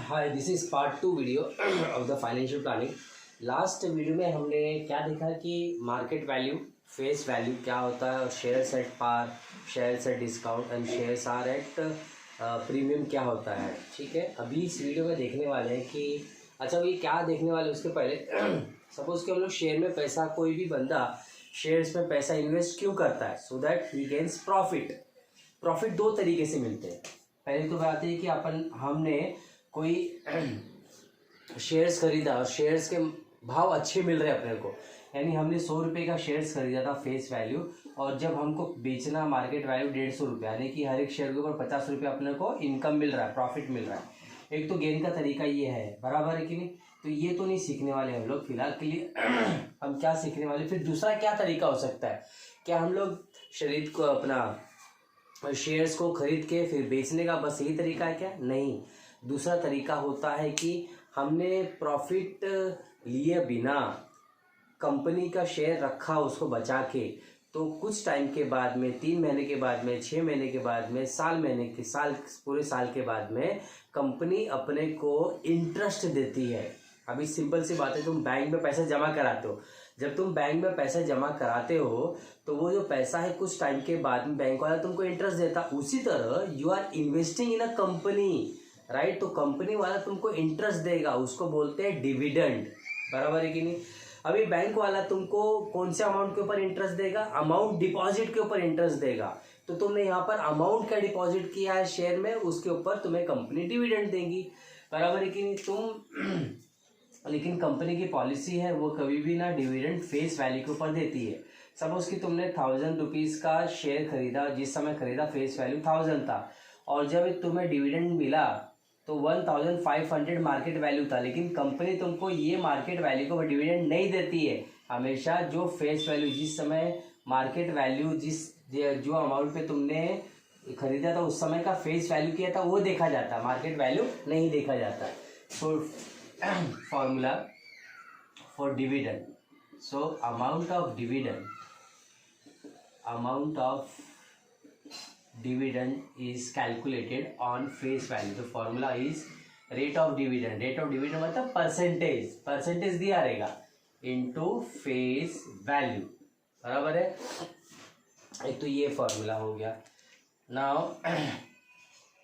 Hi, this is part 2 video of the financial planning. Last video में हमने क्या देखा कि मार्केट वैल्यू, फेस वैल्यू क्या होता है और shares at par, shares at discount and shares are at premium क्या होता है। ठीक है, अभी इस वीडियो में देखने वाले हैं कि अच्छा ये क्या देखने वाले उसके पहले सपोज़ कि हम लोग शेयर में पैसा, कोई भी बंदा शेयर्स में पैसा इन्वेस्ट क्यों करता है, so that he gains profit. Profit दो तरीके से मिलते हैं। पहले तो बात है कि हमने कोई शेयर्स खरीदा और शेयर्स के भाव अच्छे मिल रहे अपने को, यानी हमने 100 रुपये का शेयर्स खरीदा था फेस वैल्यू, और जब हमको बेचना मार्केट वैल्यू 150 रुपये, यानी कि हर एक शेयर के ऊपर 50 रुपये अपने को इनकम मिल रहा है, प्रॉफिट मिल रहा है। एक तो गेन का तरीका ये है, बराबर है कि नहीं। तो ये तो नहीं सीखने वाले हम लोग फिलहाल के लिए हम क्या सीखने वाले, फिर दूसरा क्या तरीका हो सकता है, क्या हम लोग शरीर को अपना शेयर्स को खरीद के फिर बेचने का बस यही तरीका है क्या? नहीं, दूसरा तरीका होता है कि हमने प्रॉफिट लिए बिना कंपनी का शेयर रखा, उसको बचा के, तो कुछ टाइम के बाद में, 3 महीने के बाद में, 6 महीने के बाद में, पूरे साल के बाद में कंपनी अपने को इंटरेस्ट देती है। अभी सिंपल सी बात है, तुम बैंक में पैसा जमा कराते हो, जब तुम बैंक में पैसा जमा कराते हो तो वो जो पैसा है कुछ टाइम के बाद में बैंक वाला तुमको इंटरेस्ट देता। उसी तरह you are investing in a company, right. तो कंपनी वाला तुमको इंटरेस्ट देगा, उसको बोलते हैं डिविडेंड, बराबर है कि नहीं। अभी बैंक वाला तुमको कौन से अमाउंट के ऊपर इंटरेस्ट देगा? अमाउंट डिपॉजिट के ऊपर इंटरेस्ट देगा। तो तुमने यहाँ पर अमाउंट क्या डिपॉजिट किया है शेयर में, उसके ऊपर तुम्हें कंपनी डिविडेंड देगी, बराबर है कि नहीं। लेकिन कंपनी की पॉलिसी है वो कभी भी ना डिविडेंड फेस वैल्यू के ऊपर देती है। सपोज कि तुमने 1000 रुपीज़ का शेयर खरीदा, जिस समय खरीदा फेस वैल्यू 1000 था, और जब तुम्हें डिविडेंड मिला तो 1500 मार्केट वैल्यू था। लेकिन कंपनी तुमको ये मार्केट वैल्यू को डिविडेंड नहीं देती है, हमेशा जो फेस वैल्यू, जिस समय मार्केट वैल्यू, जो अमाउंट पे तुमने खरीदा था उस समय का फेस वैल्यू किया था वो देखा जाता, मार्केट वैल्यू नहीं देखा जाता। So formula for dividend, so amount of dividend is calculated on face value. The formula is rate of dividend मतलब परसेंटेज दिया रहेगा into face value, बराबर है। एक तो ये फॉर्मूला हो गया। नाउ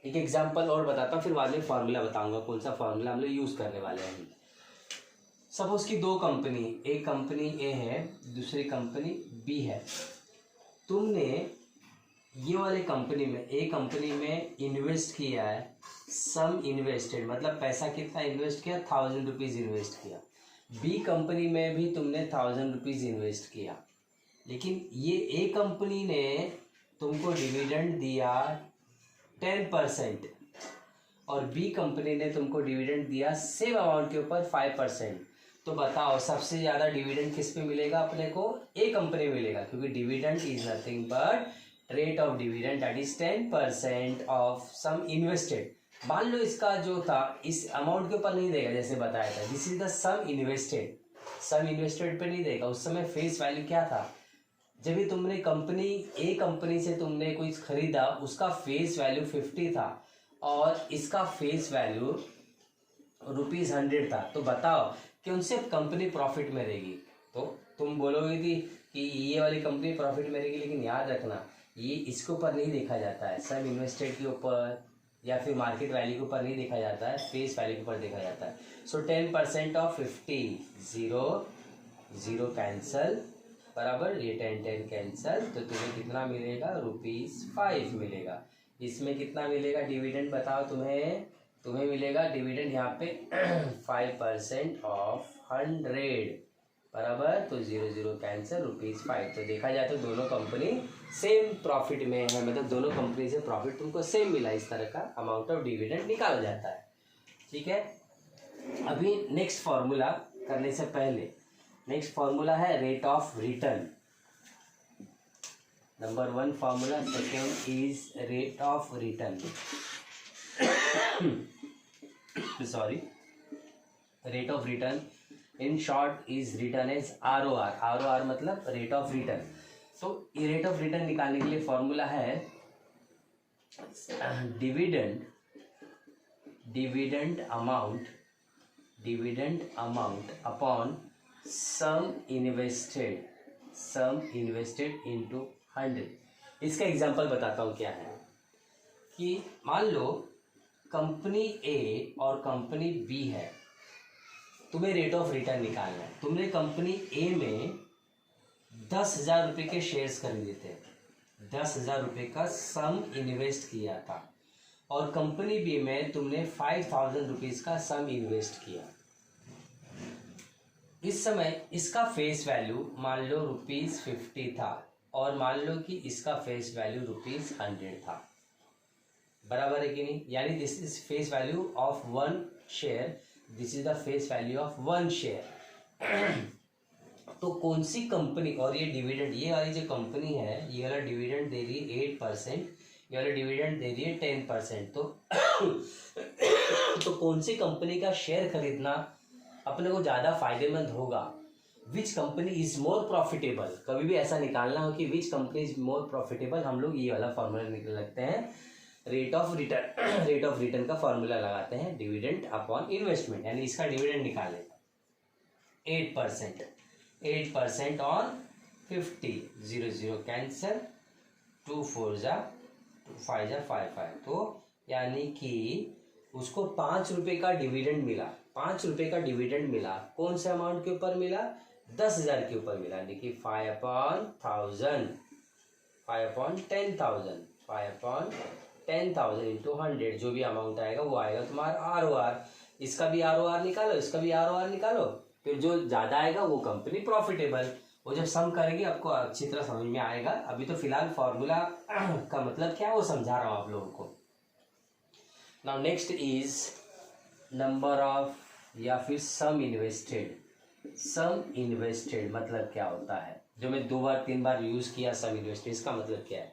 एक एग्जांपल और बताता हूँ, फिर बाद में फार्मूला बताऊंगा कौन सा फार्मूला हम लोग यूज़ करने वाले हैं। सपोज कि दो कंपनी, एक कंपनी ए है, दूसरी कंपनी बी है। तुमने ये वाले कंपनी में, ए कंपनी में इन्वेस्ट किया है, सम इन्वेस्टेड मतलब पैसा कितना इन्वेस्ट किया, 1000 रुपीज़ इन्वेस्ट किया। बी कंपनी में भी तुमने 1000 रुपीज़ इन्वेस्ट किया, लेकिन ये ए कंपनी ने तुमको डिविडेंड दिया 10% और बी कंपनी ने तुमको डिविडेंड दिया सेम अमाउंट के ऊपर 5%। तो बताओ सबसे ज़्यादा डिविडेंड किस पे मिलेगा अपने को? ए कंपनी मिलेगा, क्योंकि dividend is nothing but rate of dividend, that is 10% of sum invested. मान लो इसका जो था इस अमाउंट के ऊपर नहीं देगा, जैसे बताया था, this is the sum invested पे नहीं देगा। उस समय फेस वैल्यू क्या था? जब भी तुमने ए कंपनी से तुमने कुछ खरीदा, उसका फेस वैल्यू 50 था और इसका फेस वैल्यू ₹100 था। तो बताओ कि उनसे कंपनी प्रॉफिट में रहेगी। तो तुम बोलोगे कि ये वाली कंपनी प्रॉफिट में रहेगी, लेकिन याद रखना ये इसके ऊपर नहीं देखा जाता है, सब इन्वेस्टेड के ऊपर या फिर मार्केट वैल्यू के ऊपर नहीं देखा जाता है, फेस वैल्यू के ऊपर देखा जाता है। सो 10% ऑफ 50, 0 कैंसल, बराबर, ये 10 कैंसल, तो तुम्हें कितना मिलेगा? ₹5 मिलेगा। इसमें कितना मिलेगा डिविडेंड बताओ? तुम्हें मिलेगा डिविडेंड यहाँ पे 5% ऑफ 100, बराबर, तो 0 कैंसल, ₹5। तो देखा जाए तो दोनों कंपनी सेम प्रॉफिट में है, मतलब दोनों कंपनी से प्रॉफिट तुमको सेम मिला। इस तरह का अमाउंट ऑफ डिविडेंड निकाला जाता है। ठीक है, अभी नेक्स्ट फॉर्मूला करने से पहले, नेक्स्ट फॉर्मूला है rate of return. Number 1 formula, second is rate of return. Sorry, rate of return in short is return as ROR मतलब रेट ऑफ रिटर्न। तो ये रेट ऑफ रिटर्न निकालने के लिए फॉर्मूला है डिविडेंड डिविडेंड अमाउंट अपॉन सम invested into 100। इसका example बताता हूँ क्या है कि मान लो कंपनी ए और कंपनी बी है, तुम्हें रेट ऑफ रिटर्न निकालना है। तुमने कंपनी ए में 10,000 रुपये के शेयर्स खरीदे थे, 10,000 रुपये का सम इन्वेस्ट किया था, और कंपनी बी में तुमने 5,000 रुपीज़ का सम इन्वेस्ट किया। इस समय इसका फेस वैल्यू मान लो ₹50 था, और मान लो कि इसका फेस वैल्यू ₹100 था। बराबर है कि नहीं? यानी this is face value of 1 share, this is the face value of 1 share. तो कौन सी कंपनी, और ये डिविडेंड, ये वाली जो कंपनी है ये वाला डिविडेंड दे रही है 8%, ये वाला डिविडेंड दे रही है 10%। तो कौन सी कंपनी का शेयर खरीदना अपने को ज़्यादा फायदेमंद होगा? Which company is more profitable. कभी भी ऐसा निकालना हो कि which company is more profitable, हम लोग ये वाला फॉर्मूला निकल लगते हैं, रेट ऑफ रिटर्न का फॉर्मूला लगाते हैं, डिविडेंड अपॉन इन्वेस्टमेंट। यानी इसका डिविडेंड निकालें 8% ऑन 50, 0 0 कैंसल, 2 4 जा 2 5 जा 5 तो यानी कि उसको 5 रुपये का डिविडेंड मिला। 5 रुपये का डिविडेंड मिला कौन से अमाउंट के ऊपर मिला? 10,000 के ऊपर मिला। यानी कि 5/1000, 5/10,000 इंटू 100, जो भी अमाउंट आएगा वो आएगा तुम्हारा ROR। इसका भी ROR निकालो, इसका भी ROR निकालो, फिर जो ज़्यादा आएगा वो कंपनी प्रॉफिटेबल। वो जब सम करेंगे आपको अच्छी तरह समझ में आएगा। अभी तो फिलहाल फॉर्मूला का मतलब क्या है वो समझा रहा हूँ आप लोगों को। Now next is number of, या फिर सम इन्वेस्टेड मतलब क्या होता है, जो मैं 2 बार 3 बार यूज़ किया सम इन्वेस्टेड। इसका मतलब क्या है?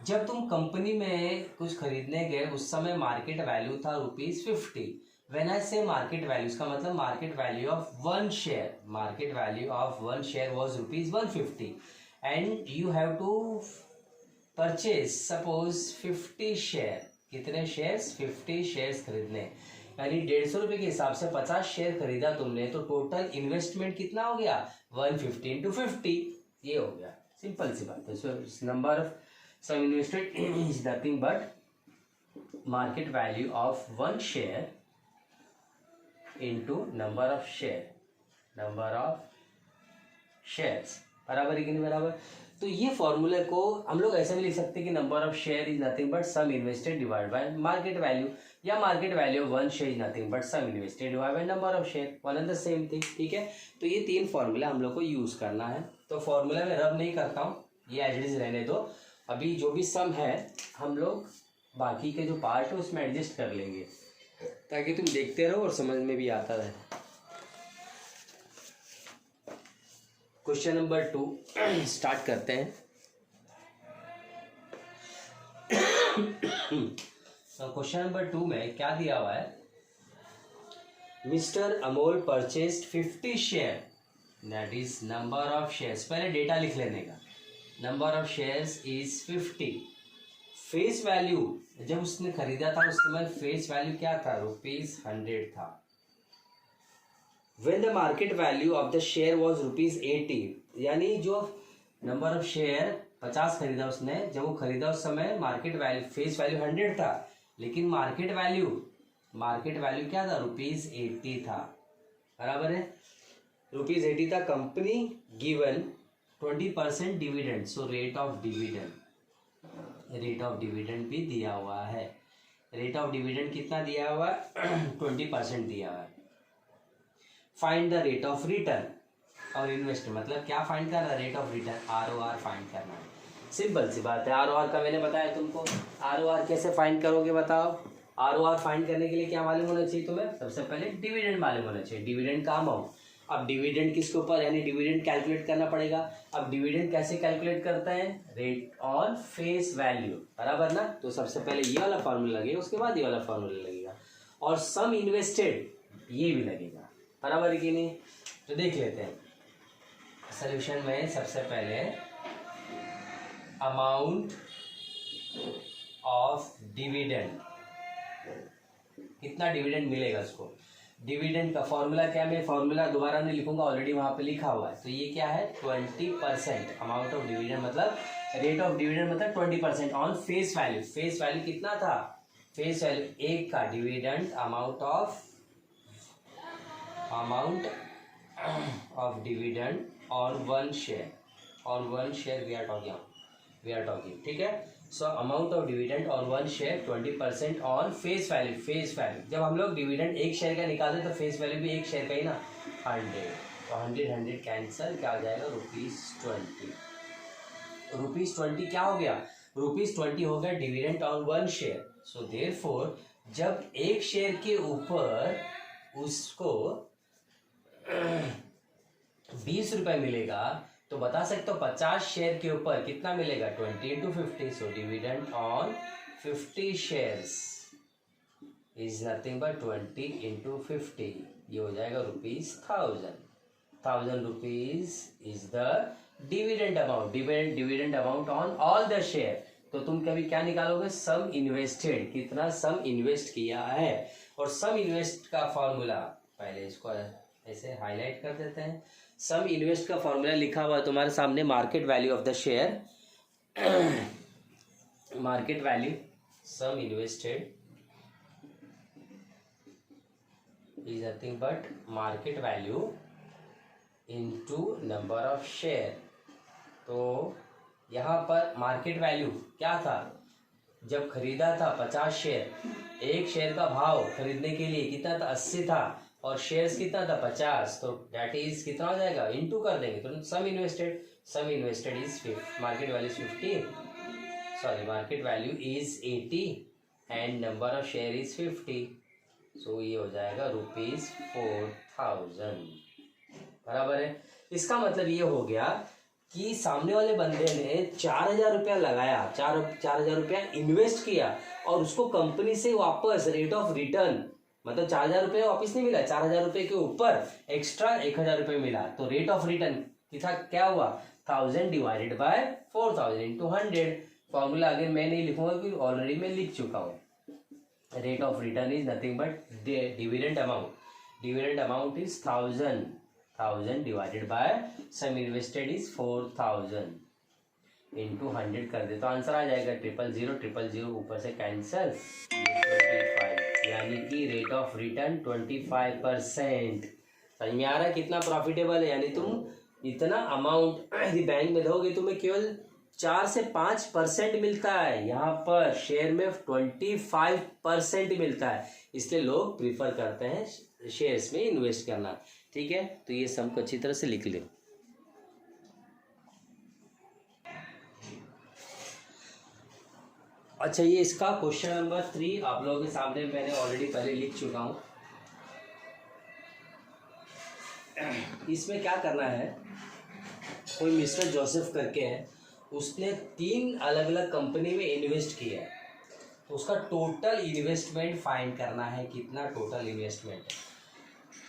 जब तुम कंपनी में कुछ खरीदने गए उस समय मार्केट वैल्यू था ₹50। व्हेन आई से मार्केट वैल्यू, इसका मतलब market value of 1 share, market value of 1 share was ₹150 and you have to purchase suppose 50 share. कितने शेयर्स? 50 शेयर्स खरीदने, यानी 150 रुपये के हिसाब से 50 शेयर खरीदा तुमने, तो टोटल इन्वेस्टमेंट कितना हो गया? 150 इंटू 50, ये हो गया। सिंपल सी बात है। So number of sum invested is nothing but market value of 1 share into number of shares. बराबर है कि नहीं बराबर? तो ये फॉर्मूले को हम लोग ऐसे भी लिख सकते हैं कि number of share is nothing but sum invested divide by market value, या market value of 1 share is nothing but sum invested divide by number of share, one and the same thing. ठीक है, तो ये 3 formula हम लोग को use करना है। तो फॉर्मूला में रब नहीं करता हूँ, ये एज इट इज रहने दो। अभी जो भी सम है हम लोग बाकी के जो पार्ट है उसमें एडजस्ट कर लेंगे, ताकि तुम देखते रहो और समझ में भी आता रहे। क्वेश्चन नंबर 2 स्टार्ट करते हैं। तो क्वेश्चन नंबर 2 में क्या दिया हुआ है? Mister Amol purchased 50 share, that is number of shares. पहले डेटा लिख लेने का, number of shares is 50। Face value जब उसने खरीदा था उस समय फेस वैल्यू क्या था? ₹100 था। When the market value of the share was ₹80, यानी जो नंबर ऑफ शेयर 50 खरीदा उसने, जब वो खरीदा उस समय मार्केट वैल्यू, फेस वैल्यू 100 था, लेकिन मार्केट वैल्यू क्या था? ₹80 था। बराबर है, ₹80 था। Company given 20% dividend, so rate of dividend भी दिया हुआ है। रेट ऑफ डिविडेंड कितना दिया हुआ है? 20% दिया हुआ है। Find the rate of return और इन्वेस्टमेंट, मतलब क्या फाइंड करना है? Rate of return, ROR find करना है। सिंपल सी बात है। ROR का मैंने बताया तुमको। ROR कैसे फाइंड करोगे बताओ? ROR फाइंड करने के लिए क्या मालूम होना चाहिए तुम्हें? सबसे पहले डिविडेंड मालूम होना चाहिए, डिविडेंड का अमाउंट। अब डिविडेंड किसके ऊपर, यानी डिविडेंड कैलकुलेट करना पड़ेगा। अब डिविडेंड कैसे कैलकुलेट करते हैं? रेट ऑन फेस वैल्यू, बराबर ना? तो सबसे पहले ये वाला फॉर्मूला लगेगा, उसके बाद ये वाला फॉर्मूला लगेगा, और सम इन्वेस्टेड ये भी लगेगा। बराबर है कि नहीं? तो देख लेते हैं सॉल्यूशन में। सबसे पहले अमाउंट ऑफ डिविडेंड कितना डिविडेंड मिलेगा उसको। डिविडेंड का फॉर्मूला क्या, मैं फॉर्मूला दोबारा नहीं लिखूंगा, ऑलरेडी वहां पे लिखा हुआ है। तो ये क्या है 20% अमाउंट ऑफ डिविडेंड, मतलब रेट ऑफ डिविडेंड मतलब 20% on face value. Face value कितना था, फेस वैल्यू एक का dividend amount of dividend on one share, we are talking, ठीक है। So amount of dividend on one share 20% on face value. Face value जब हम लोग डिविडेंड एक शेयर का निकालते तो फेस वैल्यू भी एक शेयर का ही ना, 100। तो 100 कैंसिल, क्या आ जाएगा ₹20। ₹20 क्या हो गया, ₹20 हो गया dividend on one share. So therefore जब एक शेयर के ऊपर उसको 20 रुपए मिलेगा तो बता सकते हो 50 शेयर के ऊपर कितना मिलेगा, 20 into 50। So dividend on 50 shares is nothing but 20 into 50, ये हो जाएगा ₹1000। ₹1000 is the dividend amount, dividend amount on all the share. तो तुम कभी क्या निकालोगे, सम इन्वेस्टेड, कितना सम इन्वेस्ट किया है। और सम इन्वेस्ट का फॉर्मूला, पहले इसको ऐसे हाईलाइट कर देते हैं। सम इन्वेस्ट का फॉर्मूला लिखा हुआ है तुम्हारे सामने, market value of the share, market value sum invested is nothing but market value into number of share. तो यहाँ पर मार्केट वैल्यू क्या था, जब खरीदा था 50 शेयर, एक शेयर का भाव खरीदने के लिए कितना था, 80 था, और शेयर्स कितना था 50, तो दैट इज कितना हो जाएगा, इनटू कर देंगे तो sum invested is market value is 50, sorry market value is 80 and number of share is 50। So ये हो जाएगा ₹4000, बराबर है। इसका मतलब ये हो गया कि सामने वाले बंदे ने 4000 रुपया लगाया, 4000 रुपया इन्वेस्ट किया, और उसको कंपनी से वापस रेट ऑफ रिटर्न, मतलब 4000 रुपये वापस नहीं मिला, 4000 रुपये के ऊपर एक्स्ट्रा 1000 रुपये मिला। तो रेट ऑफ रिटर्न कितना, क्या हुआ, 1000 डिवाइडेड बाय 4000 इंटू 100। फॉर्मूला अगर मैं नहीं लिखूंगा क्योंकि ऑलरेडी मैं लिख चुका हूँ। Rate of return is nothing but dividend amount is 1000 divided by sum invested is 4000 into 100 कर दे तो आंसर आ जाएगा 000 ऊपर से कैंसल, 25, यानी कि रेट ऑफ रिटर्न 25%। समझ में आ रहा है कितना प्रॉफिटेबल है। यानी तुम इतना अमाउंट यदि बैंक में दोगे तुम्हें केवल 4 से 5% मिलता है, यहाँ पर शेयर में 25% मिलता है। इसलिए लोग प्रीफर करते हैं शेयर्स में इन्वेस्ट करना। ठीक है, तो ये सम को अच्छी तरह से लिख लो। अच्छा, ये इसका क्वेश्चन नंबर 3 आप लोगों के सामने मैंने ऑलरेडी पहले लिख चुका हूँ। इसमें क्या करना है, कोई मिस्टर जोसेफ करके है, उसने 3 अलग अलग कंपनी में इन्वेस्ट किया है, तो उसका टोटल इन्वेस्टमेंट फाइंड करना है, कितना टोटल इन्वेस्टमेंट है।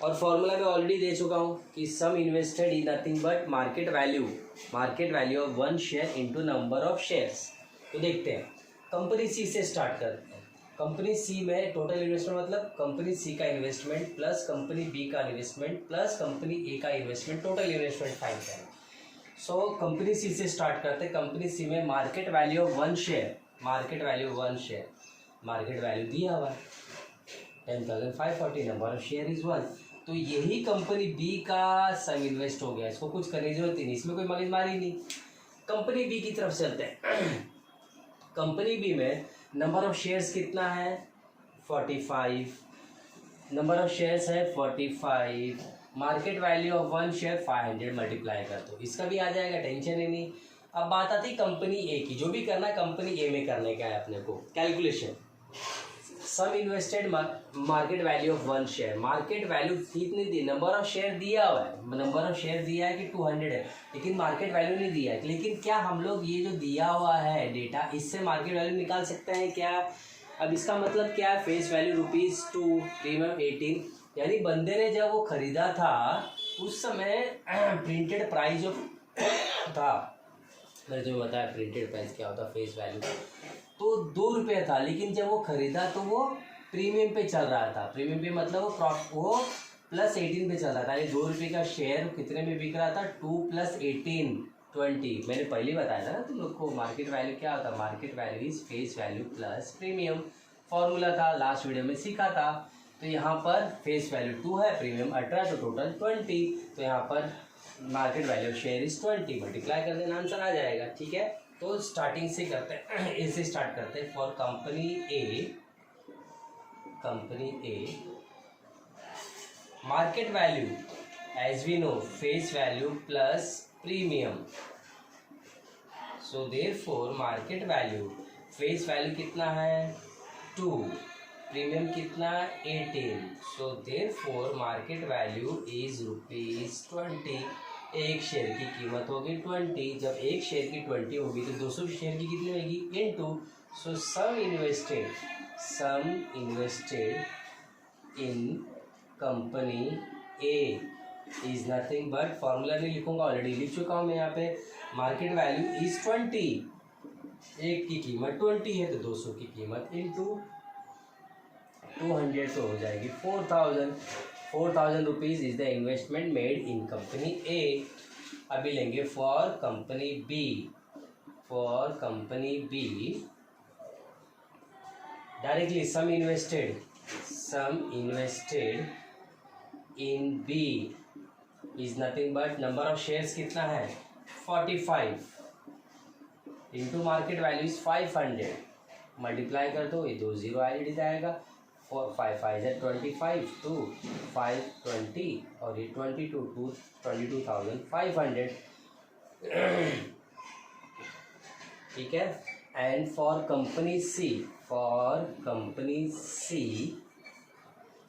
और फॉर्मूला मैं ऑलरेडी दे चुका हूँ कि sum invested is nothing but market value of one share into number of shares. तो देखते हैं, कंपनी सी से स्टार्ट करते हैं। कंपनी सी में टोटल इन्वेस्टमेंट मतलब कंपनी सी का इन्वेस्टमेंट प्लस कंपनी बी का इन्वेस्टमेंट प्लस कंपनी ए का इन्वेस्टमेंट, टोटल इन्वेस्टमेंट फाइंड करना। सो कंपनी सी से स्टार्ट करते हैं। कंपनी सी में market value of one share, market value दिया हुआ है 10,540, नंबर ऑफ शेयर इज 1। तो यही कंपनी बी का सम इन्वेस्ट हो गया, इसको कुछ करने की जरूरत ही नहीं, इसमें कोई मगजमारी नहीं। कंपनी बी की तरफ चलते हैं। कंपनी बी में नंबर ऑफ शेयर्स कितना है 45, नंबर ऑफ शेयर्स है 45, market value of one share 500 multiply कर दो, इसका भी आ जाएगा, टेंशन ही नहीं। अब बात आती कंपनी ए की, जो भी करना कंपनी ए में करने का है अपने को। Calculation, sum invested market value of one share, market value कितनी दी, नंबर ऑफ शेयर दिया हुआ है, नंबर ऑफ शेयर दिया है कि 200 है, लेकिन मार्केट वैल्यू नहीं दिया है। लेकिन क्या हम लोग ये जो दिया हुआ है डेटा, इससे मार्केट वैल्यू निकाल सकते हैं क्या? अब इसका मतलब क्या है, फेस वैल्यू ₹2, प्रीमियम 18, यानी बंदे ने जब वो खरीदा था उस समय प्रिंटेड प्राइस जो था, मैंने तुम्हें बताया प्रिंटेड प्राइस क्या होता है, फेस वैल्यू, तो ₹2 था, लेकिन जब वो खरीदा तो वो प्रीमियम पे चल रहा था, प्रीमियम पे मतलब वो +18 पे चल रहा था, यानी 2 रुपये का शेयर कितने में बिक रहा था, 2 + 18 20। मैंने पहले बताया था ना तुम लोग को मार्केट वैल्यू क्या होता है, market value is face value plus premium, formula था लास्ट वीडियो में सीखा था। तो यहाँ पर फेस वैल्यू 2 है, प्रीमियम 18, तो टोटल 20। तो यहाँ पर market value share is 20, multiply कर देना आंसर आ जाएगा। ठीक है, तो स्टार्टिंग से करते हैं, ए से स्टार्ट करते हैं। For company A market value as we know face value plus premium, so therefore market value face value कितना है 2, प्रीमियम कितना 18, so therefore market value is ₹20। एक शेयर की कीमत होगी 20, जब एक शेयर की 20 होगी तो 200 शेयर की कितनी होगी into, so sum invested in company A is nothing but, formula नहीं लिखूंगा, ऑलरेडी लिख चुका हूँ मैं यहाँ पे, मार्केट वैल्यू इज 20, एक की कीमत 20 है तो 200 की कीमत इनटू 200 तो हो जाएगी 4,000 rupees is the investment made in company A. अभी लेंगे for company B, directly sum invested in B is nothing but, number of shares कितना है 45 into market value is 500, multiply कर दो, ये 2 0 ऑलरेडी जाएगा, 4 5 5 है 25, 2 5 20 और ये 22,500। ठीक है, and for company C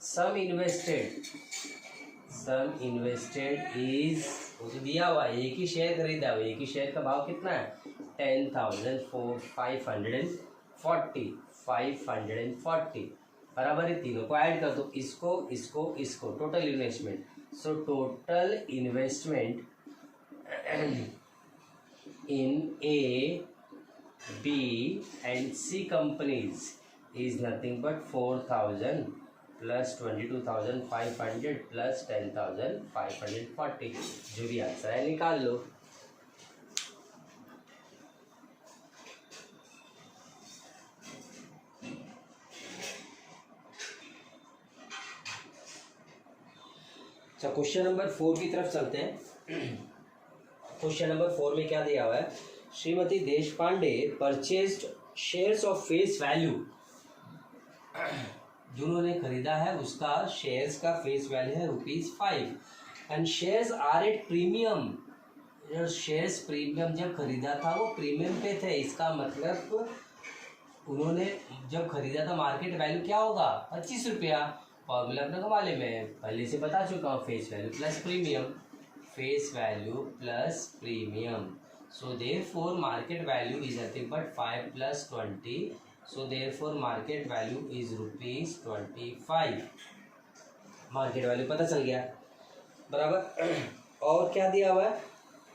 sum invested is, वो तो दिया हुआ एक ही शेयर खरीदा हुआ, एक ही शेयर का भाव कितना है 10,540 बराबर है, तीनों को ऐड कर दो, इसको total investment, so total investment in A B and C companies is nothing but 4,000 plus 22,500 plus 10,540, जो भी आंसर है निकाल लो। अच्छा, क्वेश्चन नंबर 4 की तरफ चलते हैं। क्वेश्चन नंबर 4 में क्या दिया हुआ है, Shrimati Deshpande purchased shares of face value, जिन्होंने खरीदा है उसका शेयर्स का फेस वैल्यू है ₹5 and shares are at premium, जो शेयर्स प्रीमियम जब खरीदा था वो प्रीमियम पे थे, इसका मतलब उन्होंने जब खरीदा था मार्केट वैल्यू क्या होगा 25 रुपया, फॉर्मूला अपने को मालूम है पहले से बता चुका हूँ, face value plus premium, so therefore market value is nothing but 5 + 20, so therefore market value is ₹25। Market value पता चल गया बराबर। और क्या दिया हुआ है,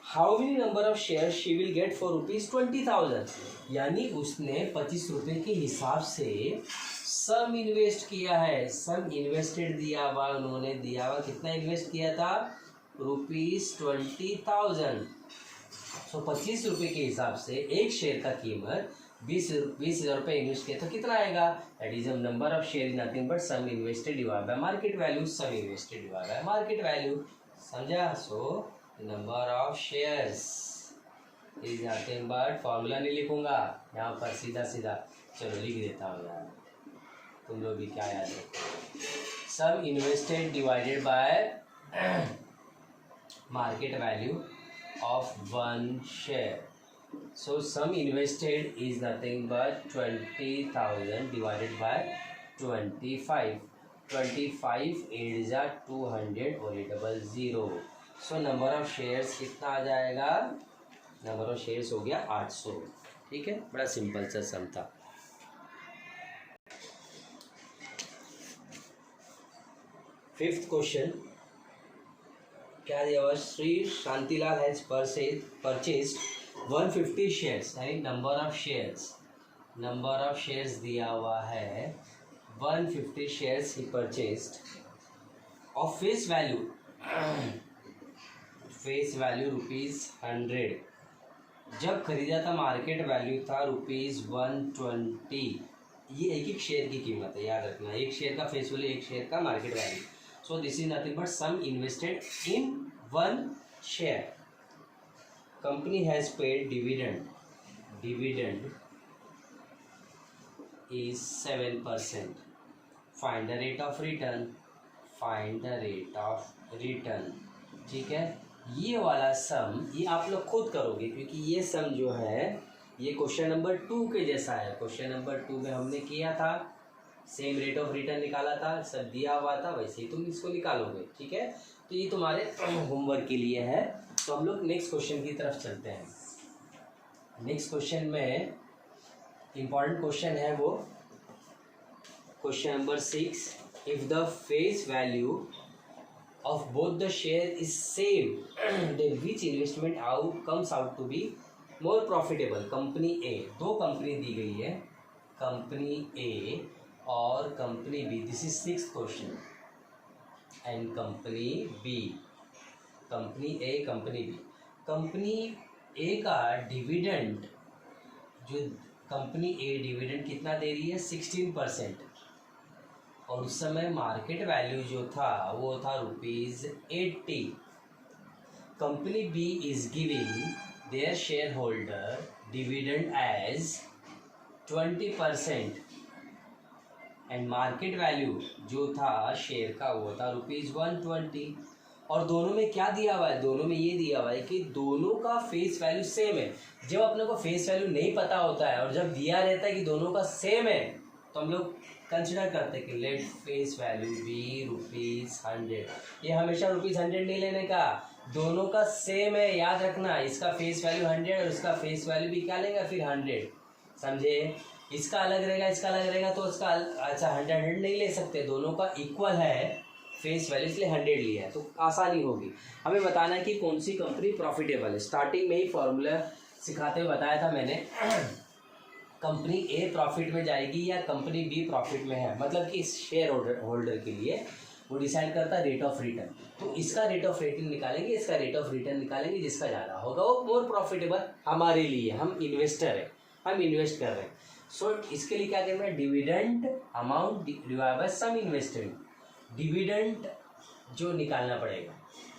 how many number of share she will get for ₹20,000, यानी उसने 25 रुपये के हिसाब से सम इन्वेस्ट किया है, सम इन्वेस्टेड दिया हुआ, उन्होंने दिया हुआ कितना इन्वेस्ट किया था ₹20,000, सो 25 रुपये के हिसाब से एक शेयर का कीमत 20,000 रुपये इन्वेस्ट किया तो कितना आएगा, that is number of share nothing but sum invested divide by market value, sum invested divide by market value, समझा। So number of shares is nothing but, formula नहीं लिखूंगा यहाँ पर, सीधा चलो लिख देता हूँ यार, तुम लोग भी क्या याद रखो, sum invested divided by market value of 1 share, so sum invested is nothing but 20,000 divided by 25, 25 8 जा 200 और 800, so number of shares कितना आ जाएगा, नंबर ऑफ शेयर्स हो गया 800। ठीक है, बड़ा सिंपल सा सम था। फिफ्थ क्वेश्चन क्या दिया हुआ, Shri Shantilal has purchased 150 shares, यानी नंबर ऑफ शेयर्स दिया हुआ है 150 shares he purchased of face value ₹100। जब खरीदा था मार्केट वैल्यू था ₹120। ये एक एक शेयर की कीमत है, याद रखना, एक शेयर का फेस वैल्यू, एक शेयर का market value. So this is nothing but sum invested in one share. Company has paid dividend is 7%। Find the rate of return. ठीक है, ये वाला सम ये आप लोग खुद करोगे, क्योंकि ये सम जो है ये क्वेश्चन नंबर 2 के जैसा है। क्वेश्चन नंबर 2 में हमने किया था, सेम रेट ऑफ रिटर्न निकाला था, सब दिया हुआ था, वैसे ही तुम इसको निकालोगे। ठीक है, तो ये तुम्हारे होमवर्क के लिए है। तो हम लोग नेक्स्ट क्वेश्चन की तरफ चलते हैं। नेक्स्ट क्वेश्चन में इम्पॉर्टेंट क्वेश्चन है वो question number 6। If the face value of both the share is same then which investment comes out to be more profitable. Company A, दो कंपनी दी गई है, कंपनी ए और company B. This is 6th question. And company B, company A company B. Company A का dividend, जो company ए dividend कितना दे रही है 16%, और उस समय मार्केट वैल्यू जो था वो था ₹80। Company B is giving their share holder dividend as 20% and market value जो था शेयर का वो था ₹120। और दोनों में क्या दिया हुआ है, दोनों में ये दिया हुआ है कि दोनों का फेस वैल्यू सेम है। जब अपने को फेस वैल्यू नहीं पता होता है और जब दिया रहता है कि दोनों का सेम है, तो हम लोग कंसिडर करते हैं कि लेट फेस वैल्यू बी ₹100। ये हमेशा ₹100 नहीं लेने का, दोनों का सेम है, याद रखना। इसका फेस वैल्यू 100 और इसका फेस वैल्यू भी क्या लेगा फिर 100, समझे। इसका अलग रहेगा, इसका अलग रहेगा, तो इसका अच्छा 100 नहीं ले सकते, दोनों का इक्वल है फेस वैल्यू, इसलिए 100 लिया है, तो आसानी होगी। हमें बताना है कि कौन सी कंपनी प्रॉफिटेबल है। स्टार्टिंग में ही फॉर्मूला सिखाते हुए बताया था मैंने, कंपनी ए प्रॉफिट में जाएगी या कंपनी बी प्रॉफिट में है, मतलब कि इस शेयर होल्डर के लिए वो डिसाइड करता है रेट ऑफ रिटर्न। तो इसका रेट ऑफ रिटर्न निकालेंगे, इसका रेट ऑफ रिटर्न निकालेंगे, जिसका ज़्यादा होगा वो मोर प्रॉफिटेबल हमारे लिए। हम इन्वेस्टर है, हम इन्वेस्ट कर रहे हैं। सो इसके लिए क्या करना है, dividend amount divide by sum invested. Dividend जो निकालना पड़ेगा,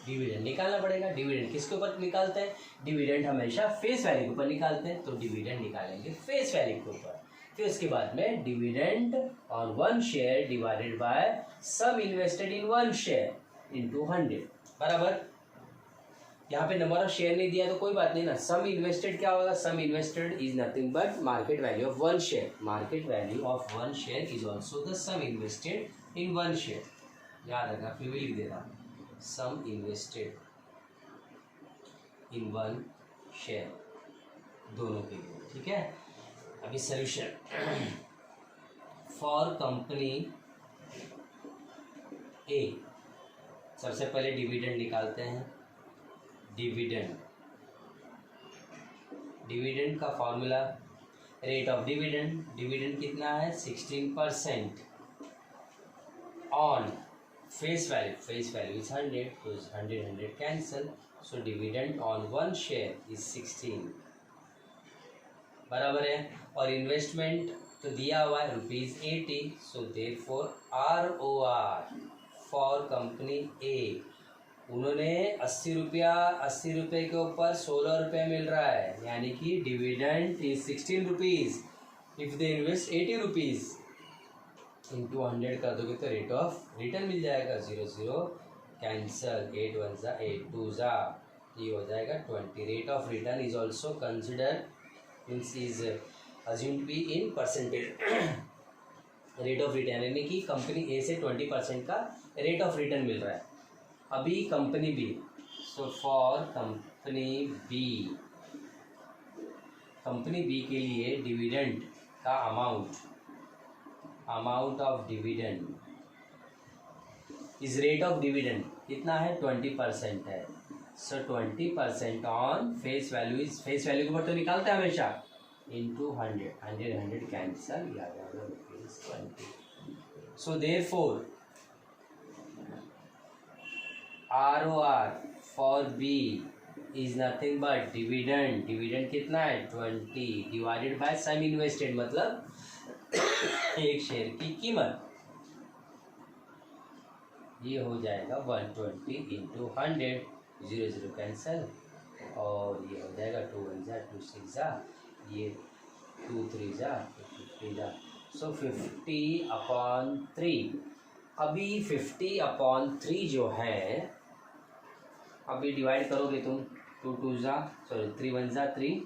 डिविडेंड निकालना पड़ेगा। डिविडेंड किसके ऊपर निकालते हैं, डिविडेंड हमेशा फेस वैल्यू के ऊपर निकालते हैं, तो डिविडेंड निकालेंगे फेस वैल्यू के ऊपर। फिर उसके बाद में dividend on 1 share divided by sum invested in 1 share into 100, बराबर। यहाँ पे नंबर ऑफ शेयर नहीं दिया तो कोई बात नहीं ना। सम इन्वेस्टेड क्या होगा, sum invested is nothing but market value of 1 share. Market value of 1 share is also the sum invested in 1 share, याद रखना। फिर भी लिख देना, सम इन्वेस्टेड इन 1 शेयर, दोनों के लिए। ठीक है, अभी सॉल्यूशन फॉर कंपनी ए। सबसे पहले डिविडेंड निकालते हैं। डिविडेंड का फॉर्मूला रेट ऑफ डिविडेंड कितना है 16% ऑन फेस वैल्यू इज 100, तो 100 cancel, so dividend on 1 share is 16, बराबर है। और इन्वेस्टमेंट तो दिया हुआ है ₹80, so therefore ROR for company A, उन्होंने 80 रुपये के ऊपर 16 रुपये मिल रहा है, यानी कि dividend is 16 rupees. If they invest 80 rupees into 100 कर दोगे तो रेट ऑफ रिटर्न मिल जाएगा। 0 कैंसल, 8 1 ज़ा 8 2 ज़ा, ये हो जाएगा 20। Rate of return is also consider means is assume to be in percentage. Rate of return यानी कि कंपनी ए से 20% का रेट ऑफ रिटर्न मिल रहा है। अभी company B, so for company B के लिए डिविडेंड का amount of dividend is rate of dividend कितना है 20% है। सो 20% ऑन फेस वैल्यू के ऊपर तो निकालते हैं हमेशा, इंटू 100 कैंसल, या 20 so therefore ROR for B is nothing but dividend. Dividend कितना है 20 डिवाइडेड बाय सम इन्वेस्टेड, मतलब एक शेयर की कीमत। ये हो जाएगा 120 इंटू 100, 0 0 कैंसल, और ये हो जाएगा 2 1 जा 2 6 जा, ये 2 3 जा 50 जा। सो 50/3। अभी 50/3 जो है, अभी डिवाइड करोगे तुम, 2 2 जा, सॉरी 3 1 जा 3,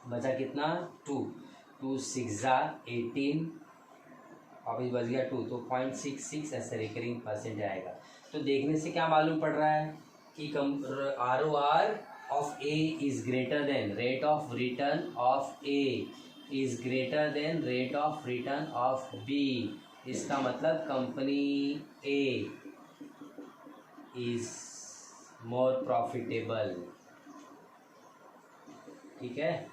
बचा कितना 2, 2 6 जा 18, अभी बच गया 2, तो 0.66 ऐसे रिकरिंग परसेंट आएगा। तो देखने से क्या मालूम पड़ रहा है कि ROR of A is greater than rate of return of A is greater than rate of return of B. इसका मतलब company A is more profitable. ठीक है।